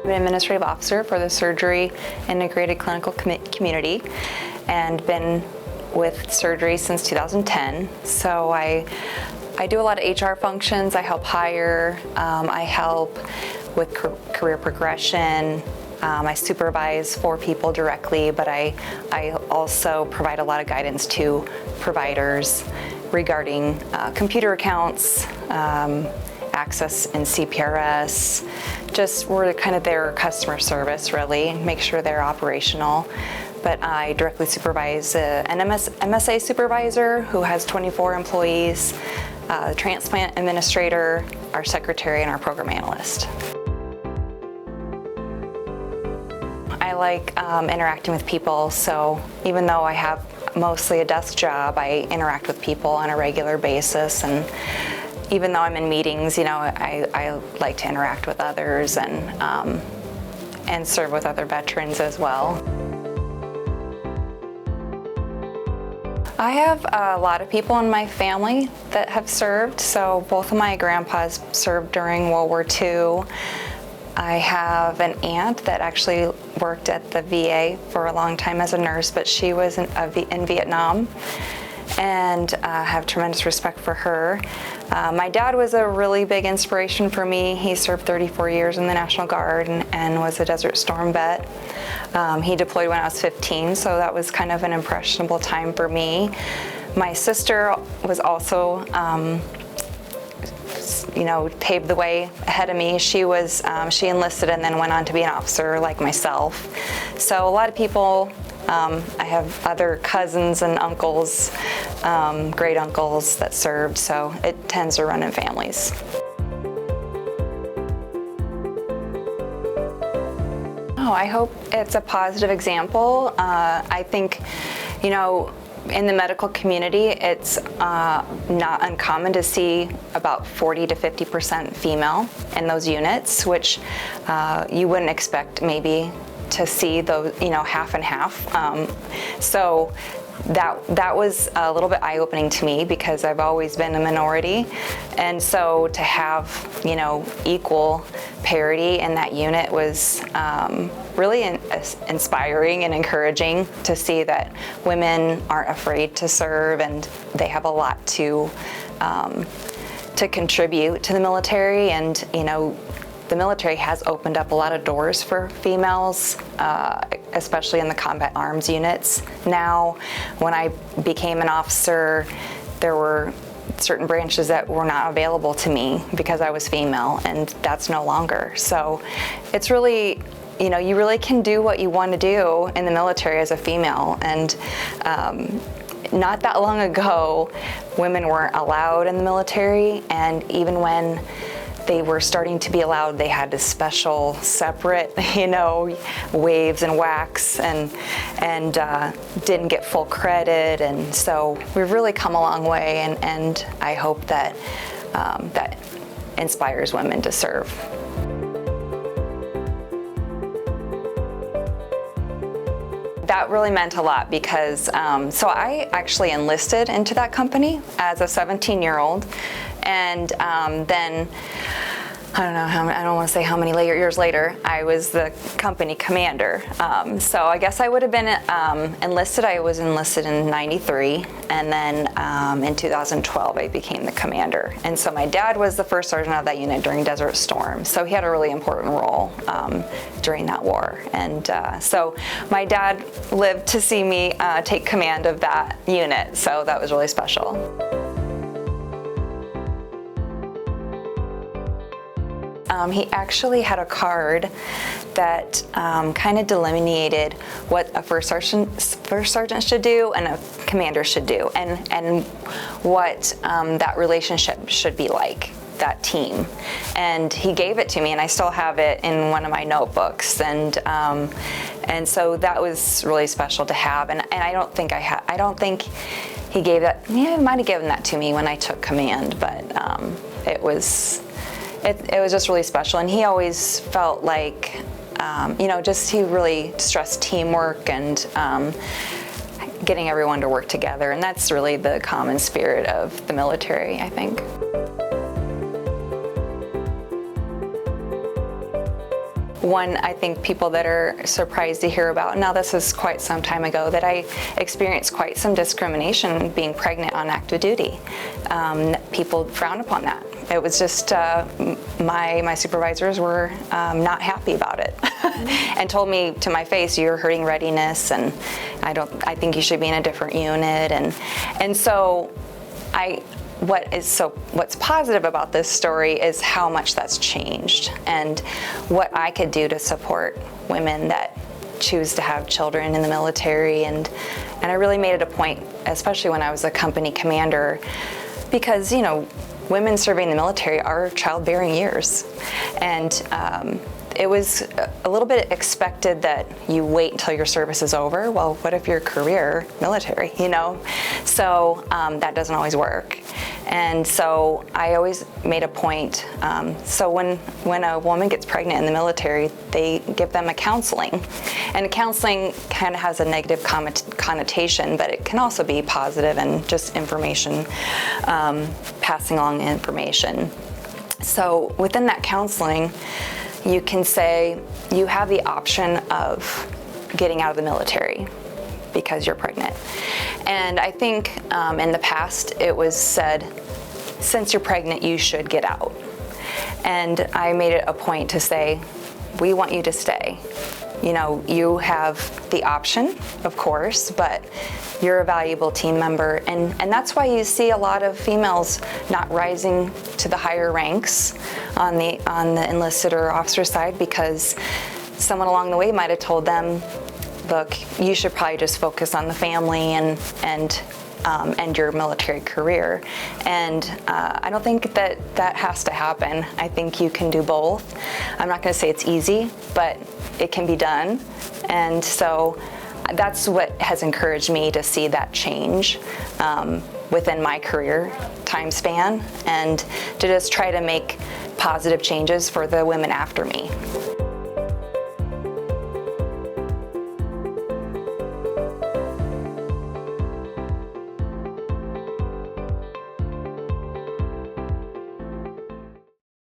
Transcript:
I'm an administrative officer for the Surgery Integrated Clinical Community and been with Surgery since 2010. So I do a lot of HR functions. I help hire, I help with career progression. I supervise 4 people directly, but I also provide a lot of guidance to providers regarding computer accounts, access in CPRS. Just we're kind of their customer service, really, make sure they're operational. But I directly supervise an MSA supervisor who has 24 employees, the transplant administrator, our secretary, and our program analyst. I like interacting with people, so even though I have mostly a desk job, I interact with people on a regular basis, and even though I'm in meetings, I like to interact with others and serve with other veterans as well. I have a lot of people in my family that have served, so both of my grandpas served during World War II. I have an aunt that actually worked at the VA for a long time as a nurse, but she was in Vietnam, and I have tremendous respect for her. My dad was a really big inspiration for me. He served 34 years in the National Guard and was a Desert Storm vet. He deployed when I was 15, so that was kind of an impressionable time for me. My sister was also paved the way ahead of me. She enlisted and then went on to be an officer like myself. So a lot of people, I have other cousins and uncles, great uncles that served, so it tends to run in families. Oh, I hope it's a positive example. I think, in the medical community, it's not uncommon to see about 40 to 50% female in those units, which you wouldn't expect maybe to see those, half and half. So that was a little bit eye-opening to me because I've always been a minority, and so to have equal parity in that unit was really inspiring and encouraging to see that women aren't afraid to serve and they have a lot to contribute to the military. And the military has opened up a lot of doors for females, especially in the combat arms units. Now, when I became an officer, there were certain branches that were not available to me because I was female, and that's no longer. So it's really, you really can do what you want to do in the military as a female. And not that long ago, women weren't allowed in the military, and even when they were starting to be allowed, they had this special separate, waves and whacks, and didn't get full credit. And so we've really come a long way, and I hope that that inspires women to serve. That really meant a lot because, so I actually enlisted into that company as a 17-year-old, and then, I don't want to say how many years later, I was the company commander. So I guess I would have been enlisted. I was enlisted in '93, and then in 2012 I became the commander. And so my dad was the first sergeant of that unit during Desert Storm, so he had a really important role during that war. And so my dad lived to see me take command of that unit, so that was really special. He actually had a card that kind of delineated what a first sergeant should do and a commander should do, and what that relationship should be like, that team. And he gave it to me, and I still have it in one of my notebooks. And so that was really special to have. And I don't think he gave that. Yeah, he might have given that to me when I took command, but it was just really special. And he always felt like, he really stressed teamwork and getting everyone to work together. And that's really the common spirit of the military, I think. one, I think people that are surprised to hear about, now this is quite some time ago, that I experienced quite some discrimination being pregnant on active duty. People frowned upon that. It was just, my supervisors were not happy about it and told me to my face, you're hurting readiness, and I think you should be in a different unit. And so what's positive about this story is how much that's changed and what I could do to support women that choose to have children in the military. And I really made it a point, especially when I was a company commander, because, you know, women serving in the military are childbearing years. And it was a little bit expected that you wait until your service is over. Well, what if your career military, you know? So that doesn't always work. And so I always made a point. So when a woman gets pregnant in the military, they give them a counseling. And counseling kind of has a negative connotation, but it can also be positive and just information, passing along information. So within that counseling, you can say you have the option of getting out of the military because you're pregnant. And I think in the past it was said, since you're pregnant, you should get out. And I made it a point to say, we want you to stay. You know, you have the option, of course, but you're a valuable team member. And that's why you see a lot of females not rising to the higher ranks on the enlisted or officer side, because someone along the way might have told them, look, you should probably just focus on the family and your military career. And I don't think that has to happen. I think you can do both. I'm not going to say it's easy, but it can be done. And so that's what has encouraged me to see that change within my career time span, and to just try to make positive changes for the women after me.